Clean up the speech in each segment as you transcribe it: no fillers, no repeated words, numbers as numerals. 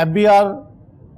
FBR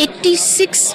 86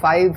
5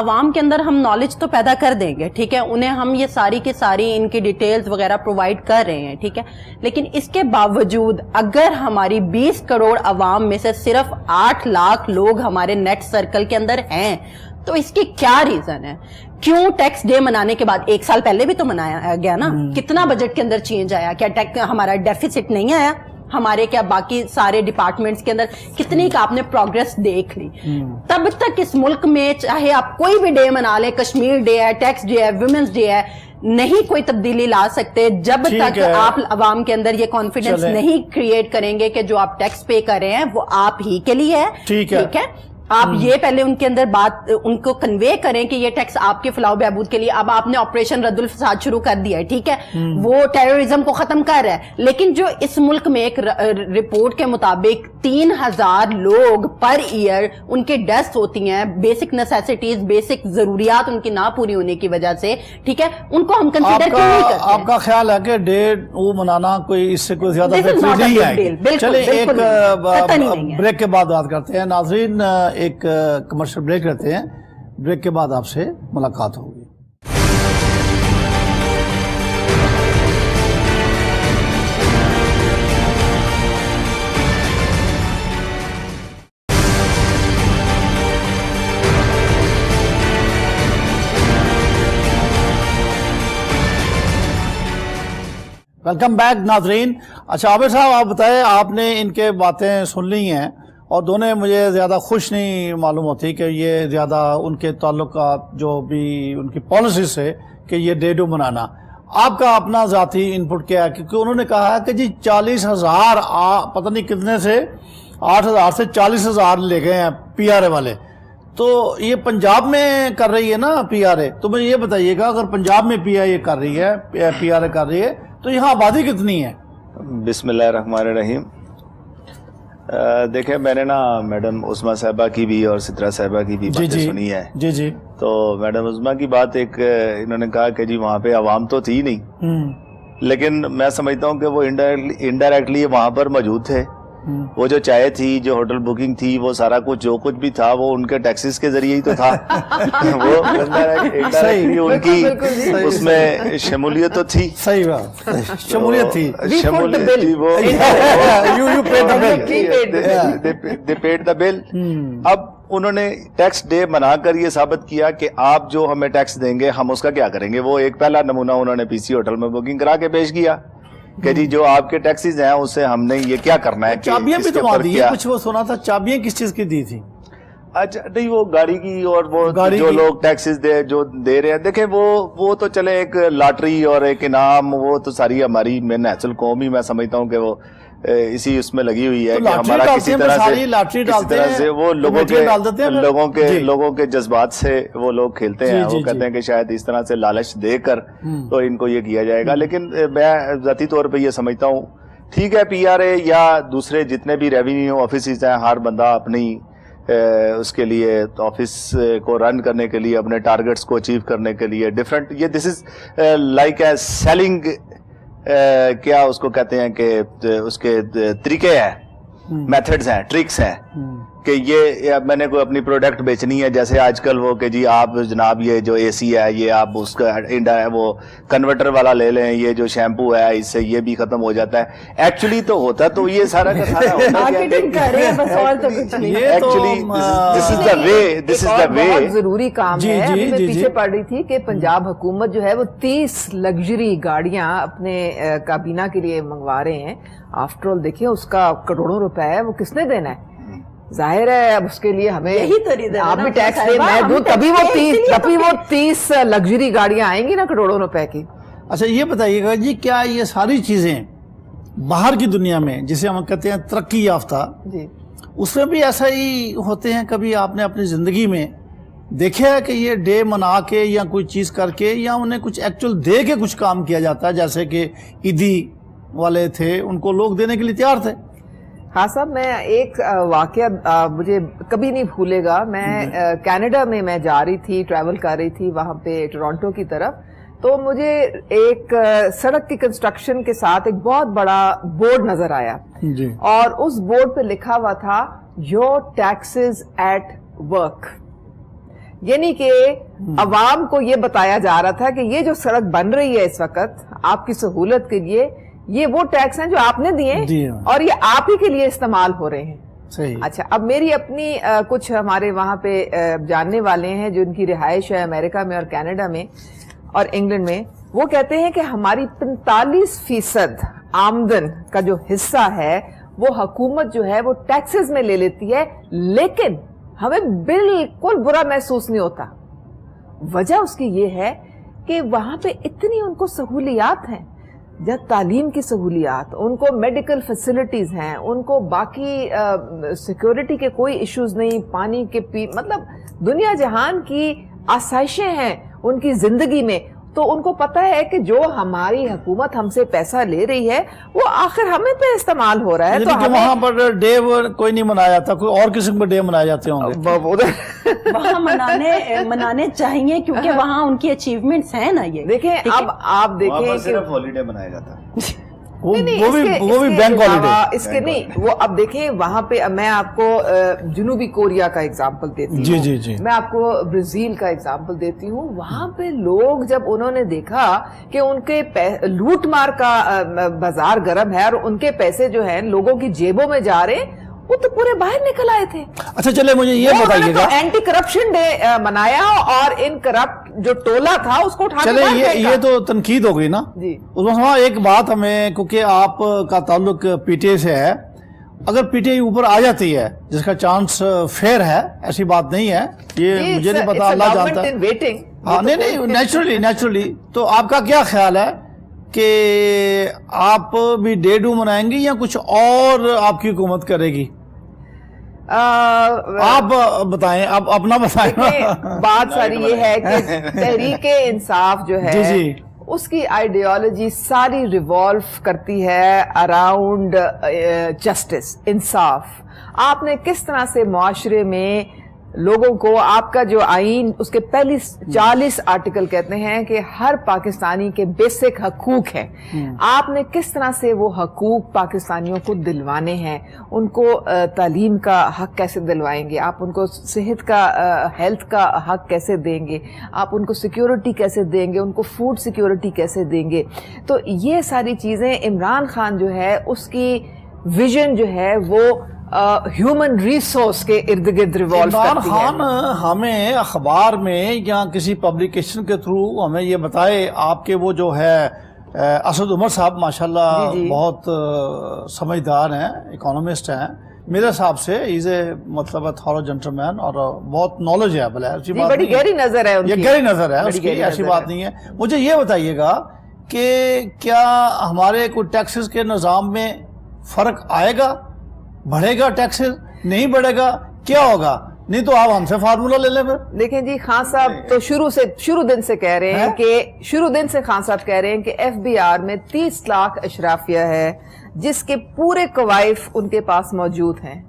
عوام کے اندر ہم نالج تو پیدا کر دیں گے, ٹھیک ہے, انہیں ہم یہ ساری کی ساری ان کی ڈیٹیلز وغیرہ پرووائڈ کر رہے ہیں, ٹھیک ہے, لیکن اس کے باوجود اگر ہماری 20 کروڑ عوام میں سے صرف 8 لاکھ لوگ ہمارے نیٹ سرکل کے اندر ہیں, تو اس کی کیا ریزن ہے؟ کیوں ٹیکس ڈے منانے کے بعد 1 سال پہلے بھی تو منایا گیا نا, کتنا بجٹ کے اندر چینج آیا؟ کیا ہمارا ڈیفیسٹ نہیں آیا؟ ہمارے کیا باقی سارے ڈپارٹمنٹس کے اندر کتنی کا آپ نے پروگریس دیکھ لی؟ تب تک اس ملک میں چاہے آپ کوئی بھی ڈے منا لیں, کشمیر ڈے ہے, ٹیکس ڈے ہے, ویمنس ڈے ہے, نہیں کوئی تبدیلی لا سکتے جب تک آپ عوام کے اندر یہ کانفیڈنس نہیں کریٹ کریں گے کہ جو آپ ٹیکس پے کر رہے ہیں وہ آپ ہی کے لیے ہے, ٹھیک ہے. آپ یہ پہلے ان کے اندر بات ان کو کنوے کریں کہ یہ ٹیکس آپ کے فلاح و بہبود کے لیے. اب آپ نے آپریشن رد الفساد شروع کر دیا ہے, ٹھیک ہے, وہ ٹیررزم کو ختم کر رہا ہے, لیکن جو اس ملک میں ایک رپورٹ کے مطابق 3000 لوگ پر ایئر ان کے ڈیتھس ہوتی ہیں بیسک نیسیسٹیز, بیسک ضروریات ان کی نہ پوری ہونے کی وجہ سے, ٹھیک ہے, ان کو ہم کنسیڈر کیوں نہیں کرتے؟ آپ کا خیال ہے کہ ڈے وہ منانا کوئی اس سے کوئی زیادہ بہتری نہیں ہے؟ چلیں ایک بریک کے بعد بات کرتے ہیں. ناظرین ایک کمرشل بریک رہتے ہیں, بریک کے بعد آپ سے ملاقات ہوگی. ویلکم بیک ناظرین. اچھا عامر صاحب آپ بتائیں, آپ نے ان کے باتیں سن لی ہیں اور دونوں مجھے زیادہ خوش نہیں معلوم ہوتی کہ یہ زیادہ ان کے تعلقات جو بھی ان کی پالیسیز ہے کہ یہ ڈے ڈو منانا. آپ کا اپنا ذاتی انپٹ کیا ہے؟ کیونکہ انہوں نے کہا کہ جی 40,000 پتہ نہیں کتنے سے 8,000 سے 40,000 لے گئے ہیں پی آر اے والے. تو یہ پنجاب میں کر رہی ہے نا پی آر اے, تو مجھے یہ بتائیے گا اگر پنجاب میں پی آر اے کر رہی ہے تو یہاں آبادی کتنی ہے؟ بسم اللہ الرحمن الرحیم. دیکھیں میں نے نا میڈم عظمیٰ صاحبہ کی بھی اور سترہ صاحبہ کی بھی باتیں سنی ہے. جی تو میڈم عظمیٰ کی بات ایک انہوں نے کہا کہ جی وہاں پہ عوام تو تھی نہیں, لیکن میں سمجھتا ہوں کہ وہ انڈائریکٹلی وہاں پر موجود تھے. وہ جو چائے تھی, جو ہوٹل بکنگ تھی, وہ سارا کچھ جو کچھ بھی تھا وہ ان کے ٹیکسز کے ذریعے ہی تو تھا. وہ انڈائریکٹلی ان کی اس میں شمولیت تو تھی. صحیح بات, شمولیت تھی. they paid the bill. اب انہوں نے ٹیکس ڈے منا کر یہ ثابت کیا کہ آپ جو ہمیں ٹیکس دیں گے ہم اس کا کیا کریں گے. وہ ایک پہلا نمونہ انہوں نے پی سی ہوٹل میں بکنگ کرا کے پیش کیا کہ جی جو آپ کے ٹیکسیز ہیں اس سے ہم نے یہ کیا کرنا ہے. چابیاں بھی تو دی ہیں, کچھ وہ سنا تھا چابیاں کس چیز کی دی تھی؟ اچھا نہیں, وہ گاڑی کی اور وہ جو لوگ ٹیکسیز جو دے رہے ہیں. دیکھیں وہ تو چلے ایک لاٹری اور ایک انعام, وہ تو ساری ہماری نیچرل قوم ہی میں سمجھتا ہوں کہ وہ اسی اس میں لگی ہوئی ہے کہ ہمارا کسی طرح سے وہ لوگوں کے جذبات سے وہ لوگ کھیلتے ہیں. وہ کہتے ہیں کہ شاید اس طرح سے لالچ دے کر تو ان کو یہ کیا جائے گا. لیکن میں ذاتی طور پہ یہ سمجھتا ہوں ٹھیک ہے پی آر اے یا دوسرے جتنے بھی ریونیو آفیسز ہیں, ہر بندہ اپنی اس کے لیے آفس کو رن کرنے کے لیے اپنے ٹارگٹس کو اچیو کرنے کے لیے ڈفرینٹ, یہ دس از لائک اے سیلنگ, کیا اس کو کہتے ہیں کہ اس کے طریقے ہیں, میتھڈز ہیں, ٹرکس ہیں کہ یہ میں نے کوئی اپنی پروڈکٹ بیچنی ہے. جیسے آج کل وہ کہ جی آپ جناب یہ جو اے سی ہے یہ آپ اس کا وہ کنورٹر والا لے لیں, یہ جو شیمپو ہے اس سے یہ بھی ختم ہو جاتا ہے. ایکچولی تو ہوتا تو یہ سارا کا سارا بہت ضروری کام ہے. میں پیچھے پڑ رہی تھی کہ پنجاب حکومت جو ہے وہ 30 لگژری گاڑیاں اپنے کابینہ کے لیے منگوا رہے ہیں. آفٹر آل دیکھیں اس کا کروڑوں روپے ہے, وہ کس نے دینا ہے؟ ظاہر ہے اب اس کے لیے ہمیں آپ بھی ٹیکس دیں, میں دوں, تبھی وہ 30 لگژری گاڑیاں آئیں گی نا کروڑوں روپے کی. اچھا یہ بتائیے گا جی کیا یہ ساری چیزیں باہر کی دنیا میں جسے ہم کہتے ہیں ترقی یافتہ, اس میں بھی ایسا ہی ہوتے ہیں؟ کبھی آپ نے اپنی زندگی میں دیکھا ہے کہ یہ ڈے منا کے یا کوئی چیز کر کے یا انہیں کچھ ایکچول دے کے کچھ کام کیا جاتا ہے؟ جیسے کہ عیدی والے تھے, ان کو لوگ دینے کے لیے تیار تھے. ہاں صاحب, میں ایک واقعہ مجھے کبھی نہیں بھولے گا. میں کینیڈا میں جا رہی تھی, ٹریول کر رہی تھی وہاں پہ ٹورانٹو کی طرف, تو مجھے ایک سڑک کی کنسٹرکشن کے ساتھ ایک بہت بڑا بورڈ نظر آیا اور اس بورڈ پہ لکھا ہوا تھا یور ٹیکسز ایٹ ورک. یعنی کہ عوام کو یہ بتایا جا رہا تھا کہ یہ جو سڑک بن رہی ہے اس وقت آپ کی سہولت کے لیے، یہ وہ ٹیکس ہیں جو آپ نے دیے اور یہ آپ ہی کے لیے استعمال ہو رہے ہیں. اچھا، اب میری اپنی کچھ ہمارے وہاں پہ جاننے والے ہیں جو ان کی رہائش ہے امریکہ میں اور کینیڈا میں اور انگلینڈ میں، وہ کہتے ہیں کہ ہماری 45% آمدن کا جو حصہ ہے وہ حکومت جو ہے وہ ٹیکسز میں لے لیتی ہے، لیکن ہمیں بالکل برا محسوس نہیں ہوتا. وجہ اس کی یہ ہے کہ وہاں پہ اتنی ان کو سہولیات ہیں، جب تعلیم کی سہولیات، ان کو میڈیکل فیسلٹیز ہیں، ان کو باقی سیکیورٹی کے کوئی ایشوز نہیں، پانی کے مطلب دنیا جہان کی آسائشیں ہیں ان کی زندگی میں. تو ان کو پتا ہے کہ جو ہماری حکومت ہم سے پیسہ لے رہی ہے وہ آخر ہمیں پہ استعمال ہو رہا ہے. تو وہاں پر ڈے کوئی نہیں منایا جاتا، کوئی اور قسم کے ڈے منائے جاتے ہوں گے. وہاں منانے چاہیے کیونکہ وہاں ان کی اچیومنٹس ہیں نا. یہ دیکھیں، اب آپ دیکھیں صرف ہالیڈے منایا جاتا ہے، وہ بھی بینک ہالیڈے اس کے نہیں. وہ اب دیکھیں وہاں پہ میں آپ کو جنوبی کوریا کا اگزامپل دیتی ہوں، جی میں آپ کو برازیل کا اگزامپل دیتی ہوں. وہاں پہ لوگ جب انہوں نے دیکھا کہ ان کے لوٹ مار کا بازار گرم ہے اور ان کے پیسے جو ہیں لوگوں کی جیبوں میں جا رہے ہیں، وہ تو پورے باہر نکل آئے تھے. اچھا چلے مجھے یہ بتائیے گا، اینٹی کرپشن ڈے منایا اور ان کرپٹ جو ٹولہ تھا اس کو اٹھا چلے یہ تو تنقید ہو گئی نا. جی ایک بات ہمیں، کیونکہ آپ کا تعلق پی ٹی آئی سے ہے، اگر پی ٹی آئی اوپر آ جاتی ہے جس کا چانس فیئر ہے، ایسی بات نہیں ہے، یہ مجھے نہیں پتا، اللہ جانتا ہے. ہاں نہیں نیچرلی. تو آپ کا کیا خیال ہے کہ آپ بھی ڈے ڈو منائیں گے یا کچھ اور آپ کی حکومت کرے گی؟ آپ بتائیں، آپ اپنا بتائیں. بات ساری یہ ہے کہ تحریک انصاف جو ہے اس کی آئیڈیالوجی ساری ریوالو کرتی ہے اراؤنڈ جسٹس، انصاف. آپ نے کس طرح سے معاشرے میں لوگوں کو، آپ کا جو آئین اس کے پہلی 40 آرٹیکل کہتے ہیں کہ ہر پاکستانی کے بیسک حقوق ہیں، آپ نے کس طرح سے وہ حقوق پاکستانیوں کو دلوانے ہیں. ان کو تعلیم کا حق کیسے دلوائیں گے، آپ ان کو صحت کا، ہیلتھ کا حق کیسے دیں گے، آپ ان کو سیکیورٹی کیسے دیں گے، ان کو فوڈ سیکیورٹی کیسے دیں گے. تو یہ ساری چیزیں عمران خان جو ہے اس کی ویژن جو ہے وہ ہیومن ریسورس کے ارد گرد ریوالو کرتی ہے. عمران خان ہمیں اخبار میں یا کسی پبلیکیشن کے تھرو ہمیں یہ بتائے، آپ کے وہ جو ہے اسد عمر صاحب ماشاءاللہ بہت سمجھدار ہیں، اکانومسٹ ہیں، میرے حساب سے ایز اے مطلب تھورو جنٹلمین اور بہت نالج ہے. بڑی گہری نظر ہے، یہ گہری نظر ہے اس کی، ایسی بات نہیں ہے. مجھے یہ بتائیے گا کہ کیا ہمارے کوئی ٹیکسز کے نظام میں فرق آئے گا؟ بڑھے گا ٹیکسز؟ نہیں بڑھے گا؟ کیا ہوگا؟ نہیں تو آپ ہم سے فارمولا لے لیں. دیکھیں جی، خان صاحب تو شروع دن سے کہہ رہے ہیں خان صاحب کہہ رہے ہیں کہ ایف بی آر میں 30 لاکھ اشرافیہ ہے جس کے پورے کوائف ان کے پاس موجود ہیں.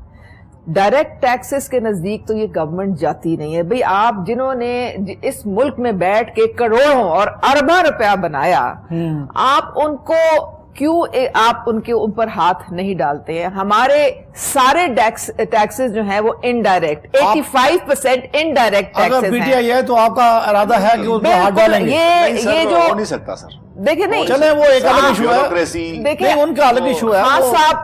ڈائریکٹ ٹیکسز کے نزدیک تو یہ گورنمنٹ جاتی نہیں ہے. بھئی آپ جنہوں نے اس ملک میں بیٹھ کے کروڑوں اور ارباں روپیہ بنایا، آپ ان کو کیوں آپ ان کے اوپر ہاتھ نہیں ڈالتے ہیں؟ ہمارے سارے ٹیکسز جو ہیں وہ انڈائریکٹ 85% انڈائریکٹ ٹیکسز ہیں. اگر پی ٹی آئی ہے تو آپ کا ارادہ ہے کہ اس پر ہاتھ ڈالیں گے؟ یہ جو ہو نہیں سکتا سر. دیکھیں نہیں، چلیں وہ ایک الگ ایشو ہے، دیکھیں ان کا الگ ایشو ہے.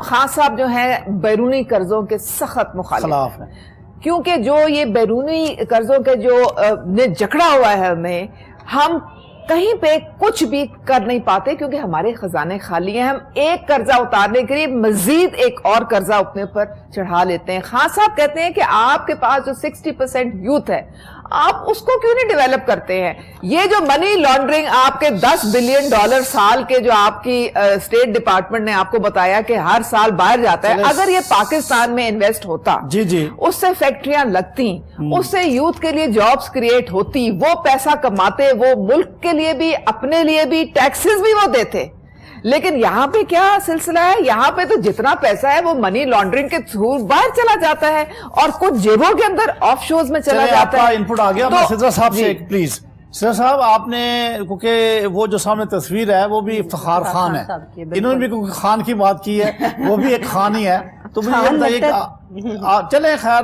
خان صاحب جو ہیں بیرونی قرضوں کے سخت مخالف ہیں، کیونکہ جو یہ بیرونی قرضوں کے جو نے جکڑا ہوا ہے ہم کہیں پہ کچھ بھی کر نہیں پاتے کیونکہ ہمارے خزانے خالی ہیں. ہم ایک قرضہ اتارنے کے لیے مزید ایک اور قرضہ اپنے پر چڑھا لیتے ہیں. خان صاحب کہتے ہیں کہ آپ کے پاس جو 60% یوتھ ہے آپ اس کو کیوں نہیں ڈیولپ کرتے ہیں؟ یہ جو منی لانڈرنگ آپ کے $10 بلین سال کے جو آپ کی اسٹیٹ ڈپارٹمنٹ نے آپ کو بتایا کہ ہر سال باہر جاتا ہے، اگر یہ پاکستان میں انویسٹ ہوتا، اس سے فیکٹریاں لگتی، اس سے یوتھ کے لیے جابز کریٹ ہوتی، وہ پیسہ کماتے، وہ ملک کے لیے بھی اپنے لیے بھی ٹیکسز بھی وہ دیتے. لیکن یہاں پہ کیا سلسلہ ہے؟ یہاں پہ تو جتنا پیسہ ہے وہ منی لانڈرنگ کے تھرو باہر چلا جاتا ہے اور کچھ جیبوں کے اندر آف شورز میں چلا جاتا ہے. انپٹ آ گیا. سدرا صاحب سے پلیز. سدرا صاحب آپ نے، کیونکہ وہ جو سامنے تصویر ہے وہ بھی افتخار خان ہے، انہوں نے بھی کیونکہ خان کی بات کی ہے، وہ بھی ایک خان ہی ہے. تو مجھے یہ بتائیے کہ چلیں خیر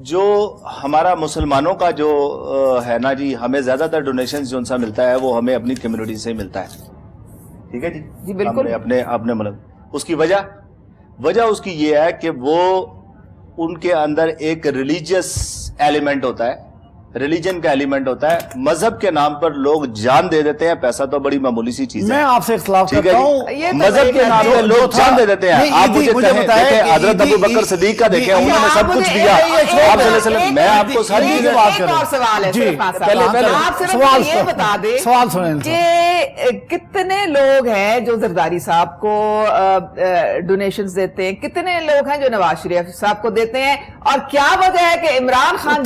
جو ہمارا مسلمانوں کا جو ہے نا جی، ہمیں زیادہ تر ڈونیشن جو ان سے ملتا ہے وہ ہمیں اپنی کمیونٹی سے ملتا ہے. ٹھیک ہے جی بالکل. اپنے ملک. اس کی وجہ اس کی یہ ہے کہ وہ ان کے اندر ایک ریلیجیس ایلیمنٹ ہوتا ہے، ریلیجن کا ایلیمنٹ ہوتا ہے. مذہب کے نام پر لوگ جان دے دیتے ہیں، پیسہ تو بڑی معمولی سی چیز ہے. میں آپ سے اختلاف کرتا ہوں. مذہب کے نام پر لوگ جان دے دیتے ہیں. آپ مجھے دیکھیں حضرت ابو بکر صدیق کا دیکھیں، انہوں نے سب کچھ دیا. آپ صلی اللہ علیہ وسلم، میں آپ کو ساری چیزیں بات کروں. سوال ہے جی پہلے آپ صرف یہ بتا دیں سوال سنیں کہ کتنے لوگ ہیں جو زرداری صاحب کو ڈونیشنز دیتے ہیں، کتنے لوگ ہیں جو نواز شریف صاحب کو دیتے ہیں، اور کیا وجہ ہے کہ عمران خان وہ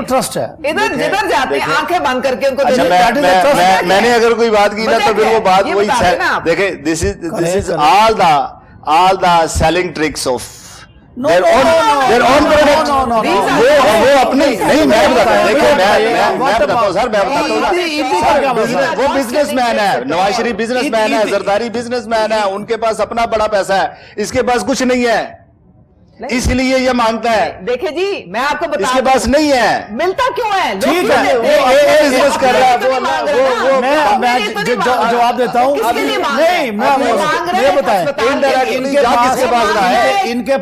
ٹرسٹ ہے ادھر جدھر جاتے ہیں آنکھیں بند کر کے ان کو میں نے اگر کوئی بات کی نا تو پھر وہ بات وہی دیکھیں. This is all the selling tricks of their own product. وہ اپنی نہیں، میں بتاتا ہوں سر، میں بتاتا ہوں وہ بزنس مین ہے. نواز شریف بزنس مین ہے، زرداری بزنس مین ہے، ان کے پاس اپنا بڑا پیسہ ہے، اس کے پاس کچھ نہیں ہے، اس لیے یہ مانگتا ہے. دیکھیں جی میں آپ کو بتا، اس کے پاس نہیں ہے، ملتا کیوں ہے؟ ٹھیک ہے بزنس کر رہا ہے. میں جواب دیتا ہوں. نہیں میں بتائیں، ان کے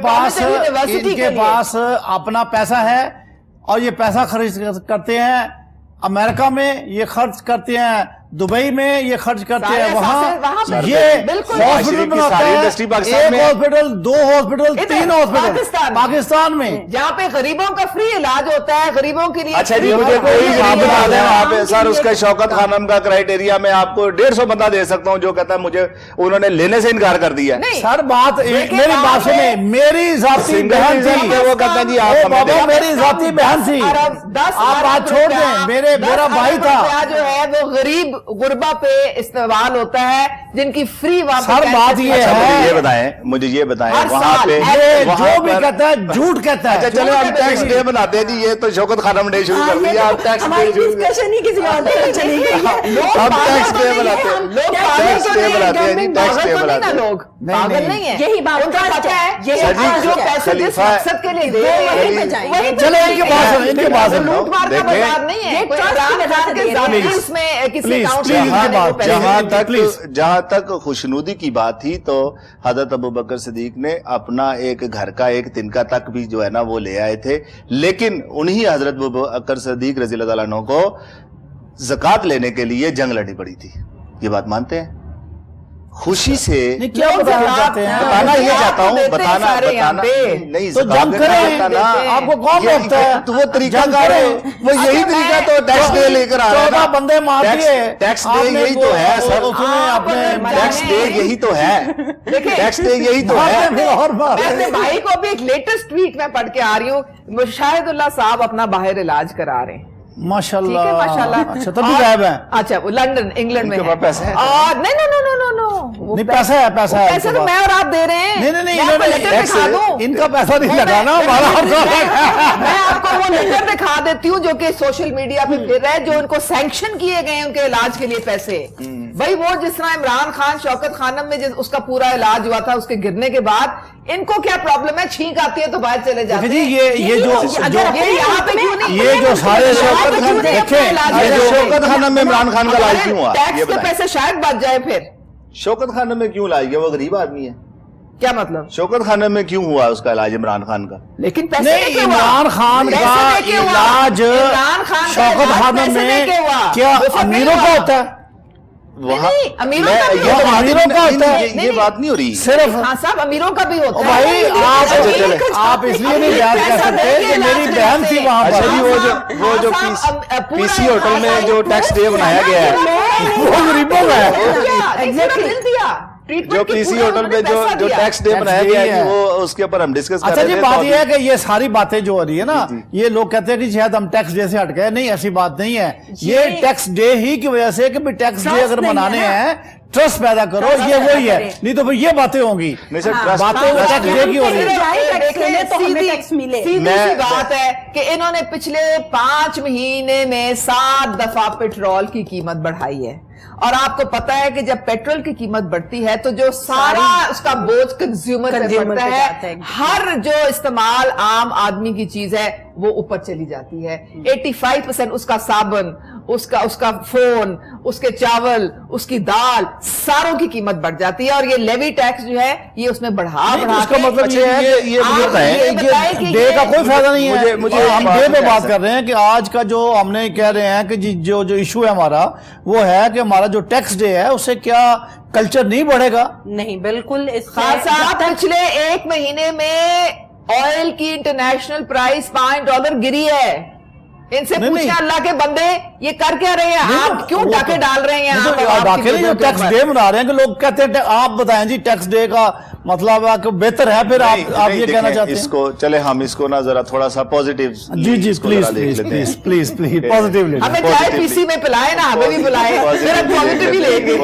پاس اپنا پیسہ ہے اور یہ پیسہ خرچ کرتے ہیں. امریکہ میں یہ خرچ کرتے ہیں، دبئی میں یہ خرچ کرتے ہیں، وہاں یہ ہاسپٹل بناتے ہیں، ایک ہاسپٹل، 2 ہاسپٹل، 3 ہاسپٹل پاکستان میں، جہاں پہ غریبوں کا فری علاج ہوتا ہے، غریبوں کے لیے. اچھا جی مجھے کوئی غریب بتا دیں وہاں پہ سر. اس کے شوکت خانم کا کرائٹیریا میں آپ کو 150 بندہ دے سکتا ہوں جو کہتا ہے مجھے انہوں نے لینے سے انکار کر دیا. سر میری بات سنیں، میری ذاتی بہن تھی، وہ کہتے ہیں جی آپ میری ذاتی بہن تھی، آپ بات چھوڑ دیں. میرا بھائی تھا جو ہے وہ غریب غربا پہ استعمال ہوتا ہے، جن کی فری سر. بات یہ ہے، مجھے یہ بتائیں وہاں پہ جو بھی کہتا ہے جھوٹ کہتا ہے. چلو ہم ٹیکس ڈے بناتے ہیں جی، یہ تو شوکت خانم نے شروع کر دیا. آپ ٹیکس ڈے ہم ٹیکس ڈے بناتے ہیں، ٹیکس ڈے بناتے ہیں جی، ٹیکس ڈے بناتے ہیں. لوگ پاگل نہیں ہے، یہی بات جو پیسے جس مقصد کے لیے دے، چلو ان کے پاس لوٹ مار کا بازار نہیں ہے. جہاں تک خوشنودی کی بات تھی تو حضرت ابو بکر صدیق نے اپنا ایک گھر کا ایک تنکا تک بھی جو ہے نا وہ لے آئے تھے، لیکن انہی حضرت ابو بکر صدیق رضی اللہ عنہ کو زکوٰۃ لینے کے لیے جنگ لڑنی پڑی تھی. یہ بات مانتے ہیں؟ خوشی سے کیا بتانا چاہتے ہیں؟ بتانا یہ چاہتا ہوں، بتانا نہیں آپ کو کون روکتا ہے؟ تو وہ طریقہ کار ہے، وہ یہی طریقہ تو ٹیکس ڈے لے کر آ رہا ہے. 14 بندے مار دیے، ٹیکس ڈے یہی تو ہے سر، ٹیکس ڈے یہی تو ہے، ٹیکس ڈے یہی تو ہے. میں اپنے بھائی کو بھی ایک لیٹسٹ ٹویٹ میں پڑھ کے آ رہی ہوں، شاہد اللہ صاحب اپنا باہر علاج کرا رہے ہیں. ماشاءاللہ. اچھا تب بھی غائب ہیں. اچھا وہ لندن انگلینڈ میں ہے. پیسے ہیں؟ اور نہیں پیسہ ہے، پیسہ ہے. پیسے تو میں اور آپ دے رہے ہیں. نہیں ان کا پیسہ نہیں لگانا ہمارا. میں آپ کو وہ لیٹر دکھا دیتی ہوں جو کہ سوشل میڈیا پہ گر رہا ہے، جو ان کو سینکشن کیے گئے ہیں ان کے علاج کے لیے پیسے. بھائی وہ جس طرح عمران خان شوکت خانم میں اس کا پورا علاج ہوا تھا، اس کے گرنے کے بعد ان کو کیا پرابلم ہے؟ چھینک آتی ہے تو باہر چلے جاتے ہیں. یہ جو سارے شوکت خانم میں عمران خان کا علاج کیوں ہوا؟ ٹیکس کے پیسے شاید بچ جائے. پھر شوکت خانم میں کیوں علاج کیا؟ وہ غریب آدمی ہے. کیا مطلب؟ شوکت خانم میں کیوں ہوا اس کا علاج عمران خان کا؟ لیکن پیسے عمران خان کا علاج شوکت خانم میں کیا امیروں کا ہوتا ہے؟ امیروں کا ہوتا ہے. یہ بات نہیں ہو رہی صرف. ہاں صاحب امیروں کا بھی ہوتا ہے. بھائی آپ اس لیے نہیں بیان کر سکتے کہ میری بہن تھی وہاں پر. وہ جو پی سی ہوٹل میں جو ٹیکس ڈے بنایا گیا ہے وہ غریبوں کا ہے. جو پی سی ہوٹل میں جو ٹیکس ڈے بنایا گیا ہے وہ اس کے اوپر ہم ڈسکس کر رہے تھے. اچھا جی بات یہ ہے کہ یہ ساری باتیں جو ہو رہی ہے نا، یہ لوگ کہتے ہیں کہ شاید ہم ٹیکس ڈے سے ہٹ گئے. نہیں، ایسی بات نہیں ہے. یہ ٹیکس ڈے ہی کی وجہ سے کہ ٹیکس ڈے اگر منانے ہیں، ٹرسٹ پیدا کرو، یہ وہی ہے. نہیں تو پھر یہ باتیں ہوں گی، باتیں ٹیکس ڈے کی ہو رہی ہے. سیدھی سی بات ہے کہ انہوں نے پچھلے 5 مہینے میں 7 دفعہ پیٹرول کی قیمت بڑھائی ہے. اور آپ کو پتا ہے کہ جب پیٹرول کی قیمت بڑھتی ہے تو جو سارا اس کا بوجھ کنزیومر پہ پڑتا ہے. ہر جو استعمال عام آدمی کی چیز ہے وہ اوپر چلی جاتی ہے. 85% اس کا صابن, اس کا فون, اس کے چاول, اس کی دال, ساروں کی قیمت بڑھ جاتی ہے. اور یہ لیوی ٹیکس جو ہے یہ اس میں بڑھا اس کا مطلب یہ ہے کہ ڈے کا کوئی فائدہ نہیں ہے. ہم ڈے پہ بات کر رہے ہیں کہ آج کا جو ہم نے کہہ رہے ہیں کہ جو ایشو ہے ہمارا وہ ہے کہ ہمارا جو ٹیکس ڈے ہے اس سے کیا کلچر نہیں بڑھے گا؟ نہیں بالکل. خان صاحب پچھلے ایک مہینے میں آئل کی انٹرنیشنل پرائس $5 گری ہے. ان سے پوچھیں اللہ کے بندے یہ کر کیا رہے ہیں, آپ کیوں ڈاکے ڈال رہے ہیں؟ ڈاکے نہیں, ٹیکس ڈے منا رہے ہیں کہ لوگ کہتے ہیں آپ بتائیں جی ٹیکس ڈے کا مطلب ہے کہ بہتر ہے. پھر آپ یہ کہنا چاہتے ہیں اس کو چلے ہم اس کو نا ذرا تھوڑا سا پازیٹیو. جی پلیز پازیٹیو لے ہمیں چائے پی سی میں پلائے نا, ہمیں بھی پلائے, پھر ہم پازیٹیو ہی لیں گے.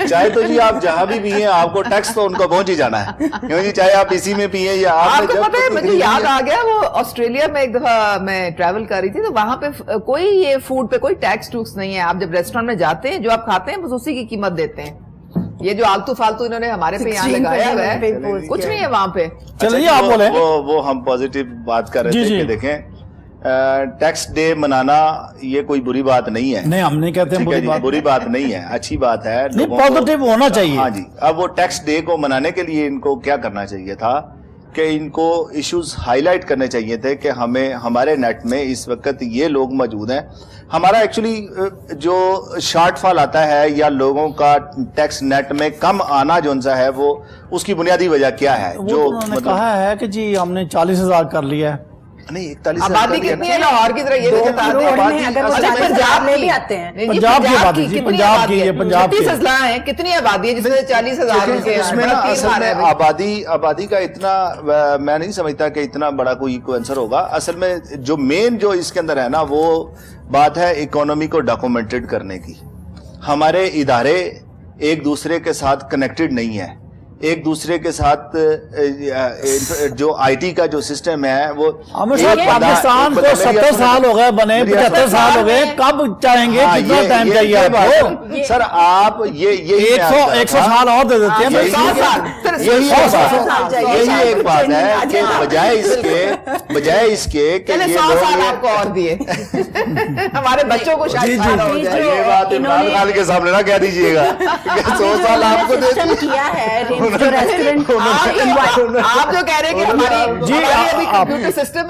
چائے تو جی آپ جہاں بھی پیئیں آپ کو ٹیکس تو ان کو پہنچ ہی جانا ہے, کیوں جی چاہے آپ اسی میں پیئیں یا آپ کو پتہ ہے مجھے یاد آ گیا وہ آسٹریلیا میں ایک دفعہ میں ٹریول کر رہی تھی تو وہاں پہ کوئی یہ فوڈ پہ کوئی ٹیکس ٹوکس نہیں ہے. آپ جب ریسٹورینٹ میں جاتے ہیں جو آپ کھاتے ہیں بس اسی کی قیمت دیتے ہیں. یہ جو آلتو فالتو انہوں نے ہمارے پہ یہاں لگایا ہوا ہے کچھ نہیں ہے وہاں پہ. چلیے آپ بولیں. وہ ہم پازیٹیو بات کر رہے تھے کہ دیکھیں ٹیکس ڈے منانا یہ کوئی بری بات نہیں ہے. نہیں ہم نہیں کہتے بری بات نہیں ہے, اچھی بات ہے, پازیٹیو ہونا چاہیے. ہاں جی. اب وہ ٹیکس ڈے کو منانے کے لیے ان کو کیا کرنا چاہیے تھا کہ ان کو ایشوز ہائی لائٹ کرنے چاہیے تھے کہ ہمارے نیٹ میں اس وقت یہ لوگ موجود ہیں. ہمارا ایکچولی جو شارٹ فال آتا ہے یا لوگوں کا ٹیکس نیٹ میں کم آنا جو سا ہے وہ اس کی بنیادی وجہ کیا ہے؟ جو کہا ہے کہ جی ہم نے 40,000 کر لیا ہے. نہیں 41,000 آبادی کتنی ہے لاہور کی طرح یہ بھی بتا دیں. پنجاب میں بھی آتے ہیں, پنجاب کی آبادی, پنجاب کی 36 اضلاع ہیں, کتنی آبادی ہے جس میں 40,000 اس میں آبادی کا اتنا میں نہیں سمجھتا کہ اتنا بڑا کوئی آنسر ہوگا. اصل میں جو مین جو اس کے اندر ہے نا وہ بات ہے اکانومی کو ڈاکومنٹڈ کرنے کی. ہمارے ادارے ایک دوسرے کے ساتھ کنیکٹڈ نہیں ہے. ایک دوسرے کے ساتھ جو آئی ٹی کا جو سسٹم ہے وہ پاکستان کو 70 سال ہو گئے بنے, 75 سال ہو گئے, کب چاہیں گے کتنا ٹائم چاہیے آپ کو؟ سر آپ یہ 100 سال اور دے دیتے ہیں. یہی ایک بات ہے کہ بجائے اس کے کہ 100 سال آپ کو اور دیے ہمارے بچوں کو شاید یہ بات عمران خان کے سامنے نہ کہہ دیجیے گا 100 سال آپ کو دے کیا ہے. آپ جو کہہ رہے ہیں کہ ہماری سسٹم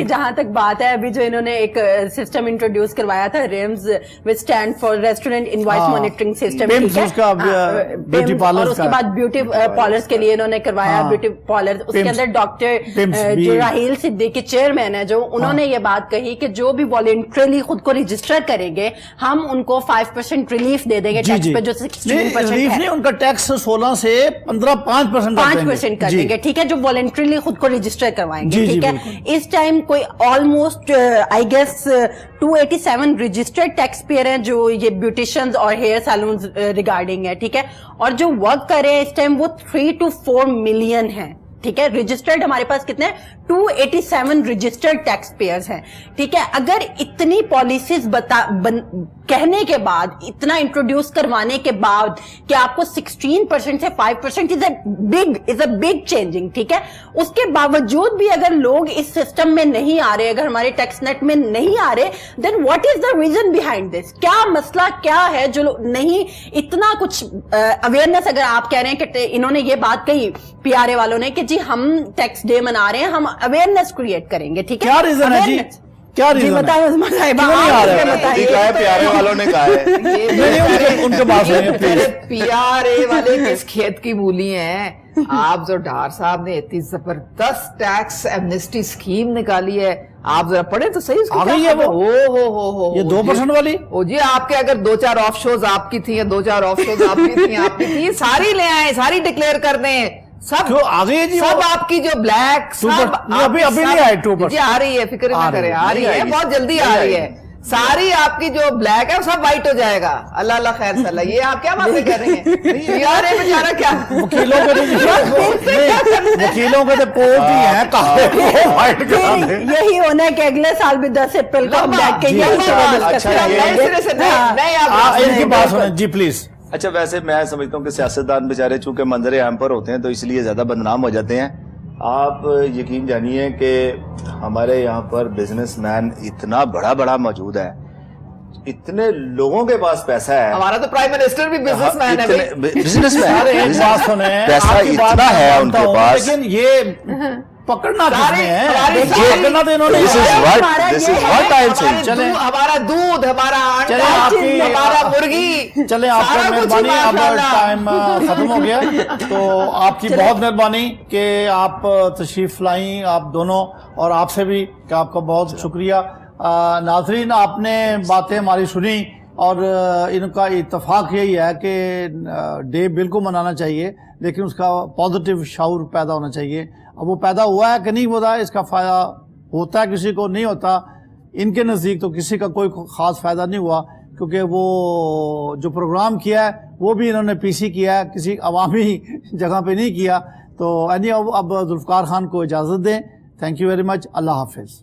جہاں تک بات ہے ابھی جو انہوں نے ایک سسٹم انٹروڈیوس کروایا تھا RIMS which stand for Restaurant Invoice Monitoring System, اور اس کے بعد بیوٹی پارلرز کے لیے انہوں نے کروایا بیوٹی پارلر. اس کے اندر ڈاکٹر جو راہیل صدیقی چیئرمین ہے جو انہوں نے یہ بات کہی کہ جو بھی والنٹریلی خود کو رجسٹر کریں گے ہم ان کو 5% ریلیف دے دیں گے ٹیکس پہ جو 16% ہے. ان کا ٹیکس 16 سے 5% کر دیں گے. ٹھیک ہے, جو والنٹریلی خود کو رجسٹر کروائیں گے. ٹھیک ہے, اس ٹائم کوئی almost I guess 287 registered taxpayer ہیں جو یہ بیوٹیشنز اور ہیئر سیلونز ریگارڈنگ ہے. ٹھیک ہے, اور جو ورک کر رہے ہیں اس ٹائم وہ 3 to 4 ملین ہیں. ٹھیک ہے, رجسٹرڈ ہمارے پاس کتنے 287 رجسٹرڈ ٹیکس پیئرز ہیں. ٹھیک ہے, اگر اتنی پالیسیز کہنے کے بعد اتنا انٹروڈیوس کروانے کے بعد کہ آپ کو 16% سے 5% از اے بگ چینجنگ. ٹھیک ہے, اس کے باوجود بھی اگر لوگ اس سسٹم میں نہیں آ رہے, اگر ہمارے ٹیکس نیٹ میں نہیں آ رہے, then what is the reason behind this? کیا مسئلہ کیا ہے جو نہیں اتنا کچھ اویئرنیس؟ اگر آپ کہہ رہے ہیں کہ انہوں نے یہ بات کہی PRA والوں نے کہ جی ہم ٹیکس ڈے منا رہے ہیں, ہم اویئرنیس کریٹ کریں گے. ٹھیک ہے, کیا ریزن ہے جی؟ کیا ریزن بتائیں عظما صاحبہ. پیارے والوں نے کہا ہے ان کے پاس PRA والے کس کھیت کی مولی ہیں؟ آپ جو ڈار صاحب نے اتنی زبردست ٹیکس ایمنسٹی اسکیم نکالی ہے, آپ ذرا پڑھیں تو صحیح. یہ 2% والی جی آپ کے اگر 2-4 آف شوز آپ کی تھی یا 2-4 آف شوز آپ کی تھی ساری لے آئیں, ساری ڈکلیئر کر دیں. سب آپ کی جو بلیک ابھی نہیں آئے 2%. جی آ رہی ہے, فکر نہ کریں, آ رہی ہے, بہت جلدی آ رہی ہے. ساری آپ کی جو بلیک ہے سب وائٹ ہو جائے گا. اللہ اللہ خیر صلی اللہ. یہ آپ کیا باتیں کر رہی ہیں یار؟ بیچارہ کیا وکیلوں کے تو کوٹ ہی ہیں وائٹ کرا دیں. یہی ہونا ہے کہ اگلے سال بھی 10 اپریل کو ہم بیٹھ کے ان کی بات سنیں جی پلیز. اچھا, ویسے میں سمجھتا ہوں کہ سیاستدان بیچارے چونکہ منظر عام پر ہوتے ہیں تو اس لیے زیادہ بدنام ہو جاتے ہیں. آپ یقین جانیے کہ ہمارے یہاں پر بزنس مین اتنا بڑا بڑا موجود ہے, اتنے لوگوں کے پاس پیسہ ہے. ہمارا تو پرائم منسٹر بھی بزنس مین ہے, بزنس مین, پیسہ اتنا ہے ان کے پاس. لیکن یہ پکڑنا کتنے ہیں, پکڑنا تو انہوں نے. چلیں ہمارا دودھ, ہمارا چلیں آپ کی, ہمارا مرغی, چلیں آپ کا مہربانی, اب ٹائم ختم ہو گیا, تو آپ کی بہت مہربانی کہ آپ تشریف لائیں آپ دونوں, اور آپ سے بھی کہ آپ کا بہت شکریہ. ناظرین, آپ نے باتیں ہماری سنی اور ان کا اتفاق یہی ہے کہ ڈے بالکل منانا چاہیے, لیکن اس کا پازیٹیو شعور پیدا ہونا چاہیے. اب وہ پیدا ہوا ہے کہ نہیں ہوتا, اس کا فائدہ ہوتا ہے کسی کو, نہیں ہوتا. ان کے نزدیک تو کسی کا کوئی خاص فائدہ نہیں ہوا, کیونکہ وہ جو پروگرام کیا ہے وہ بھی انہوں نے پی سی کیا ہے, کسی عوامی جگہ پہ نہیں کیا. تو اب ذوالفقار خان کو اجازت دیں. Thank you very much. اللہ حافظ.